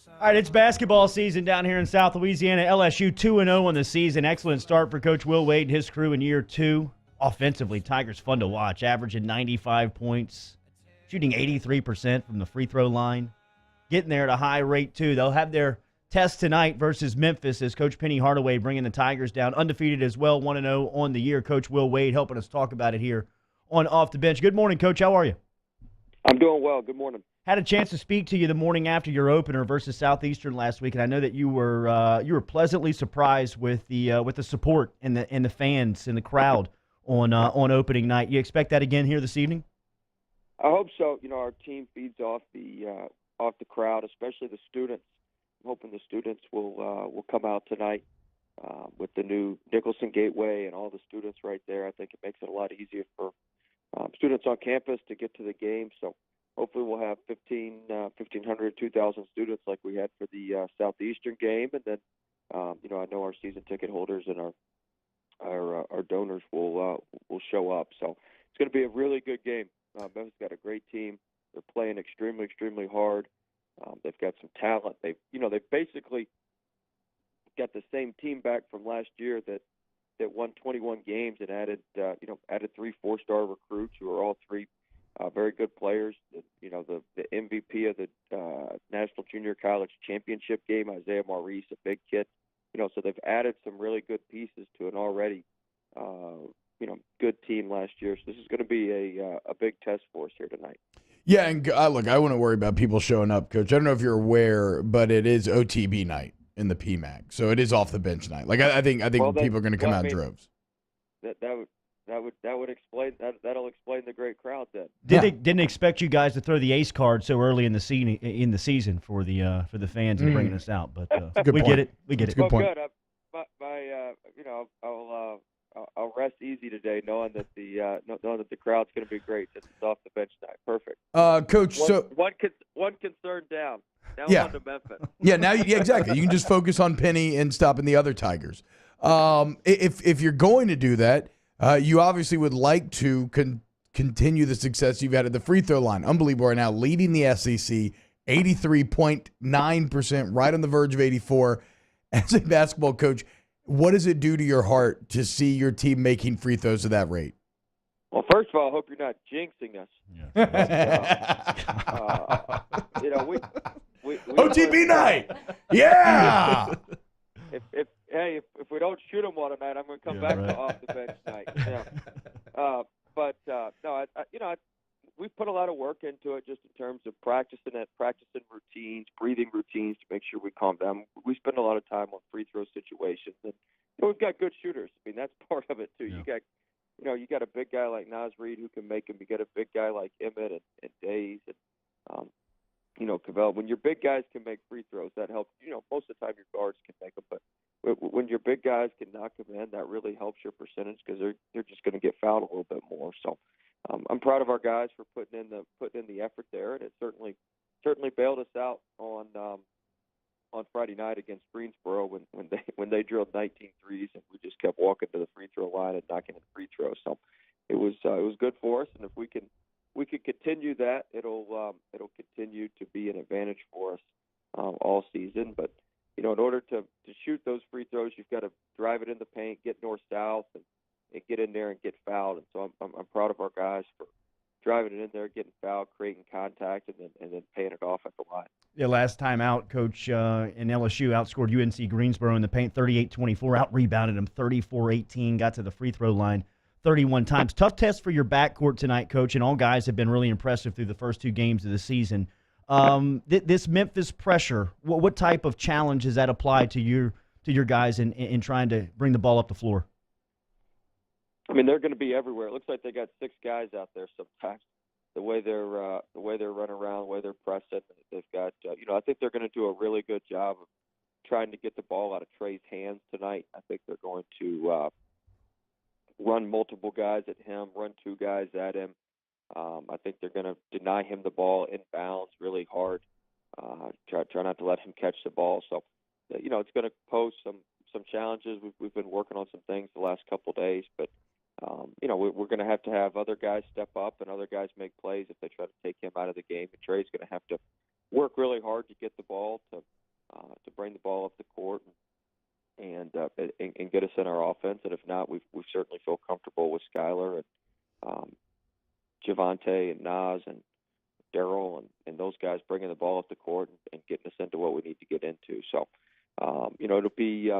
All right, it's basketball season down here in South Louisiana. LSU 2-0 on the season. Excellent start for Coach Will Wade and his crew in year two. Offensively, Tigers fun to watch, averaging 95 points, shooting 83% from the free throw line, getting there at a high rate too. They'll have their test tonight versus Memphis as Coach Penny Hardaway bringing the Tigers down, undefeated as well, 1-0 on the year. Coach Will Wade helping us talk about it here on Off the Bench. Good morning, Coach. How are you? I'm doing well. Good morning. Had a chance to speak to you the morning after your opener versus Southeastern last week, and I know that you were pleasantly surprised with the support and the fans and the crowd on opening night. You expect that again here this evening? I hope so. You know, our team feeds off the crowd, especially the students. I'm hoping the students will come out tonight with the new Nicholson Gateway and all the students right there. I think it makes it a lot easier for students on campus to get to the game. So hopefully we'll have 1,500, 2,000 students like we had for the Southeastern game. And then, I know our season ticket holders and our donors will show up. So it's going to be a really good game. Memphis got a great team. They're playing extremely, extremely hard. They've got some talent. They've basically got the same team back from last year that won 21 games and added 3 4-star recruits who are all three very good players. The MVP of the National Junior College Championship game, Isaiah Maurice, a big kid. So they've added some really good pieces to an already good team last year. So this is going to be a big test for us here tonight. Yeah, and look, I wouldn't worry about people showing up, Coach. I don't know if you're aware, but it is OTB night in the PMAC, so it is off the bench night. Like I think people are going to come out in droves. That would explain that. That'll explain the great crowd then. Didn't expect you guys to throw the ace card so early in the season for the fans and bringing us out, but we get it. We get it. Good point. Good. I'll rest easy today, knowing that the crowd's going to be great. Since it's off the bench night. Perfect. Coach, one concern down. Now Yeah. on to Memphis. Yeah, exactly. You can just focus on Penny and stopping the other Tigers. If you're going to do that, you obviously would like to continue the success you've had at the free throw line. Unbelievable right now, leading the SEC, 83.9%, right on the verge of 84. As a basketball coach, what does it do to your heart to see your team making free throws at that rate? Well, first of all, I hope you're not jinxing us. Yeah. We OTB night, yeah. If we don't shoot them one tonight, I'm going to come back to off the bench night. Yeah. We've put a lot of work into it just in terms of practicing routines, breathing routines to make sure we calm down. We spend a lot of time on free throw situations, and we've got good shooters. I mean, that's part of it too. Yeah. You got a big guy like Naz Reid who can make them. You got a big guy like Emmett and Days and Cavell. When your big guys can make free throws, that helps. Most of the time your guards can make them, but when your big guys can knock them in, that really helps your percentage because they're just going to get fouled a little bit more. So I'm proud of our guys for putting in the effort there, and it certainly bailed us out on Friday night against Greensboro when they drilled 19 threes, and we just kept walking to the free throw line and knocking in free throws. So it was good for us, and if we can continue that, it'll continue to be an advantage for us all season. But in order to shoot those free throws, you've got to drive it in the paint, get north-south, and get in there and get fouled. And so I'm proud of our guys for driving it in there, getting fouled, creating contact, and then paying it off at the line. Yeah, last time out, Coach, in LSU outscored UNC Greensboro in the paint 38-24, out-rebounded them 34-18, got to the free throw line 31 times. Tough test for your backcourt tonight, Coach, and all guys have been really impressive through the first 2 games of the season. This Memphis pressure, what type of challenge does that apply to your guys in trying to bring the ball up the floor? I mean, they're going to be everywhere. It looks like they got 6 guys out there sometimes. The way they're running around, the way they're pressing, they've got. I think they're going to do a really good job of trying to get the ball out of Trey's hands tonight. I think they're going to run multiple guys at him, run 2 guys at him. I think they're going to deny him the ball inbounds really hard. Try not to let him catch the ball. So, it's going to pose some challenges. We've been working on some things the last couple of days, but we're going to have other guys step up and other guys make plays if they try to take him out of the game. And Trey's going to have to work really hard to get the ball to bring the ball up the court and get us in our offense. And if not, we certainly feel comfortable with Skylar and Javante and Nas and Daryl and those guys bringing the ball up the court and getting us into what we need to get into. So, it'll be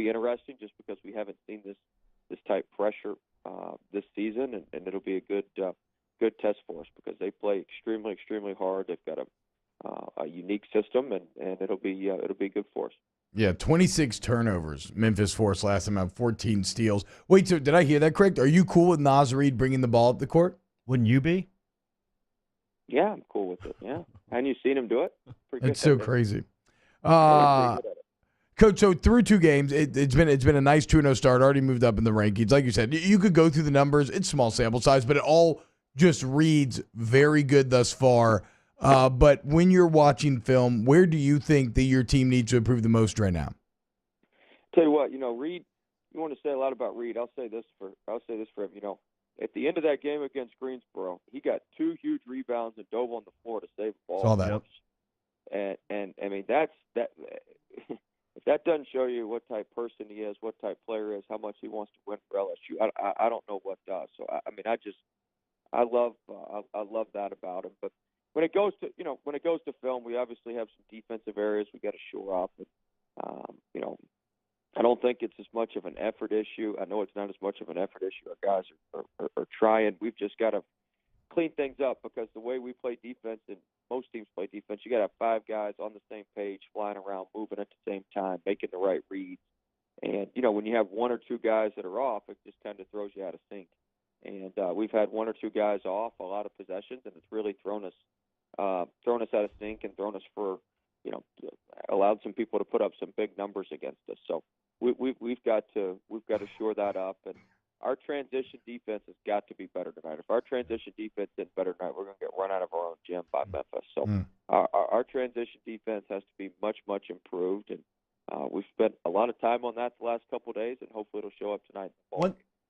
interesting just because we haven't seen this type pressure this season, and it'll be a good test for us because they play extremely, extremely hard. They've got a unique system, and it'll be good for us. Yeah, 26 turnovers Memphis forced last time out, 14 steals. Wait, so did I hear that correct? Are you cool with Nas Reed bringing the ball up the court? Wouldn't you be? Yeah, I'm cool with it. Yeah, hadn't you seen him do it? It's so crazy. Coach, so through 2 games, it's been a nice 2-0 start. Already moved up in the rankings, like you said. You could go through the numbers. It's small sample size, but it all just reads very good thus far. But when you're watching film, where do you think that your team needs to improve the most right now? Tell you what, Reed. You want to say a lot about Reed. I'll say this for him. At the end of that game against Greensboro, he got 2 huge rebounds and dove on the floor to save the ball. Saw that. And I mean that's that. If that doesn't show you what type person he is, what type player he is, how much he wants to win for LSU, I don't know what does. So I love that about him. But when it goes to film, we obviously have some defensive areas we got to shore up. And, I don't think it's as much of an effort issue. I know it's not as much of an effort issue. Our guys are trying. We've just got to clean things up because the way we play defense and most teams play defense, you got to have 5 guys on the same page, flying around, moving at the same time, making the right reads. And, when you have 1 or 2 guys that are off, it just kind of throws you out of sync. And we've had 1 or 2 guys off a lot of possessions, and it's really thrown us out of sync and thrown us for, allowed some people to put up some big numbers against us. So we've got to shore that up. And our transition defense has got to be better tonight. If our transition defense isn't better tonight, we're going to get run out of our own gym by Memphis. So our transition defense has to be much, much improved. And we've spent a lot of time on that the last couple of days, and hopefully it'll show up tonight.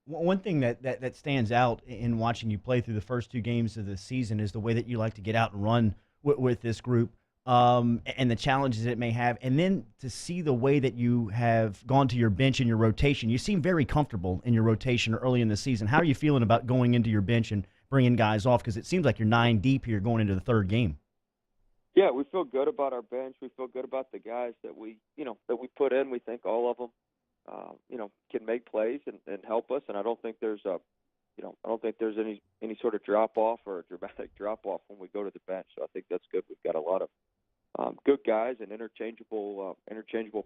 One thing that stands out in watching you play through the first 2 games of the season is the way that you like to get out and run with this group. And the challenges it may have, and then to see the way that you have gone to your bench and your rotation. You seem very comfortable in your rotation early in the season. How are you feeling about going into your bench and bringing guys off? Because it seems like you're 9 deep here going into the 3rd game. Yeah, we feel good about our bench. We feel good about the guys that we put in. We think all of them, can make plays and help us. And I don't think there's any sort of drop off or a dramatic drop off when we go to the bench. So I think that's good. We've got a lot of good guys and interchangeable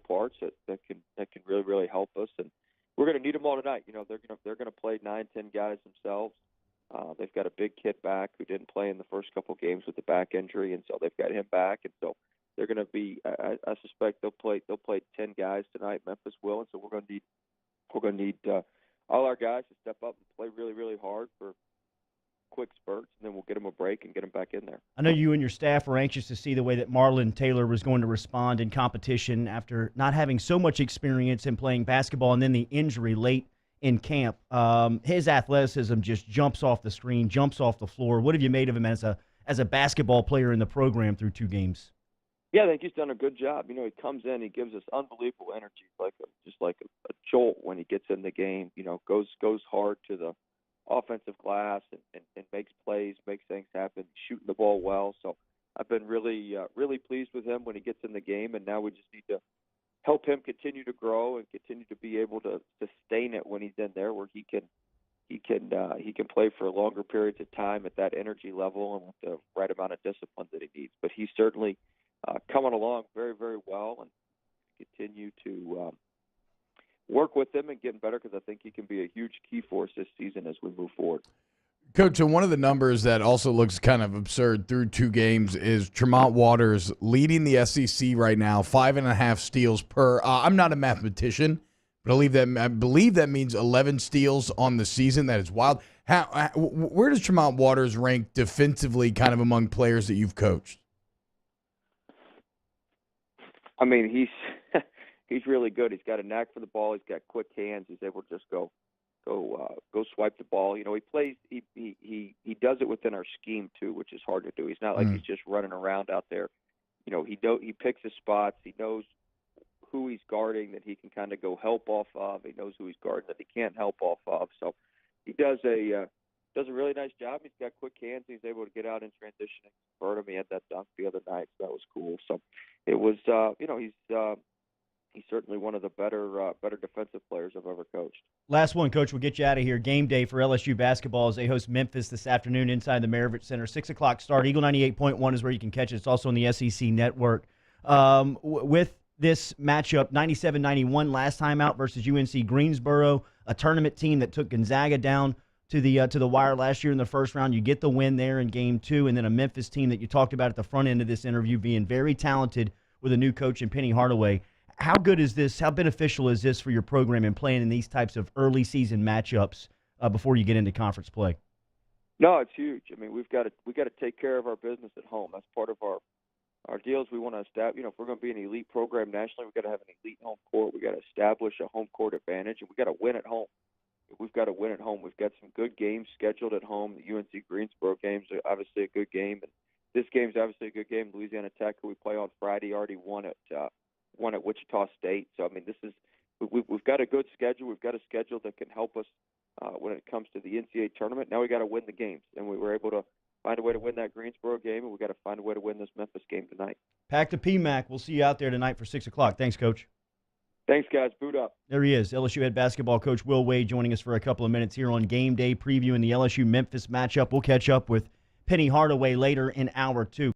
parts that can really, really help us, and we're going to need them all tonight. They're going to play 9-10 guys themselves. They've got a big kid back who didn't play in the first couple games with the back injury, and so they've got him back, and so they're going to be. I suspect they'll play 10 guys tonight. Memphis will, and so we're going to need all our guys to step up and play really, really hard for quick spurts, and then we'll get them a break and get them back in there. I know you and your staff were anxious to see the way that Marlon Taylor was going to respond in competition after not having so much experience in playing basketball and then the injury late in camp. His athleticism just jumps off the screen, jumps off the floor. What have you made of him as a basketball player in the program through 2 games? Yeah, I think he's done a good job. He comes in, he gives us unbelievable energy, just like a jolt when he gets in the game. Goes hard to the offensive glass and makes plays, makes things happen, shooting the ball well. So I've been really pleased with him when he gets in the game, and now we just need to help him continue to grow and continue to be able to sustain it when he's in there, where he can play for longer periods of time at that energy level and with the right amount of discipline that he needs. But he's certainly coming along very, very well, and continue to work with him and getting better, because I think he can be a huge key for us this season as we move forward. Coach, so one of the numbers that also looks kind of absurd through 2 games is Tremont Waters leading the SEC right now, 5.5 steals per. I'm not a mathematician, but I believe that means 11 steals on the season. That is wild. Where does Tremont Waters rank defensively, kind of among players that you've coached? I mean, he's really good. He's got a knack for the ball. He's got quick hands. He's able to just go swipe the ball. He plays. He does it within our scheme too, which is hard to do. He's not like he's just running around out there he picks his spots. He knows who he's guarding that he can kind of go help off of. He knows who he's guarding that he can't help off of. So he does a really nice job. He's got quick hands. He's able to get out in transition and convert him. He had that dunk the other night, so that was cool. So it was, he's certainly one of the better defensive players I've ever coached. Last one, Coach. We'll get you out of here. Game day for LSU basketball as they host Memphis this afternoon inside the Maravich Center. 6 o'clock start. Eagle 98.1 is where you can catch it. It's also on the SEC Network. With this matchup, 97-91 last time out versus UNC Greensboro, a tournament team that took Gonzaga down to the wire last year in the first round. You get the win there in Game 2, and then a Memphis team that you talked about at the front end of this interview being very talented with a new coach in Penny Hardaway. How good is this? How beneficial is this for your program in playing in these types of early season matchups before you get into conference play? No, it's huge. I mean, we got to take care of our business at home. That's part of our deals. We want to establish. If we're going to be an elite program nationally, we've got to have an elite home court. We got to establish a home court advantage, and we got to win at home. We've got to win at home. We've got some good games scheduled at home. The UNC Greensboro game's obviously a good game, and this game's obviously a good game. Louisiana Tech, who we play on Friday, already won at Wichita State. So I mean, we've got a good schedule. We've got a schedule that can help us when it comes to the NCAA tournament. Now we got to win the games, and we were able to find a way to win that Greensboro game, and we got to find a way to win this Memphis game tonight. Pack the PMAC. We'll see you out there tonight for 6 o'clock. Thanks, Coach. Thanks, guys. Boot up. There he is, LSU head basketball coach Will Wade, joining us for a couple of minutes here on Game Day, previewing the LSU-Memphis matchup. We'll catch up with Penny Hardaway later in hour 2.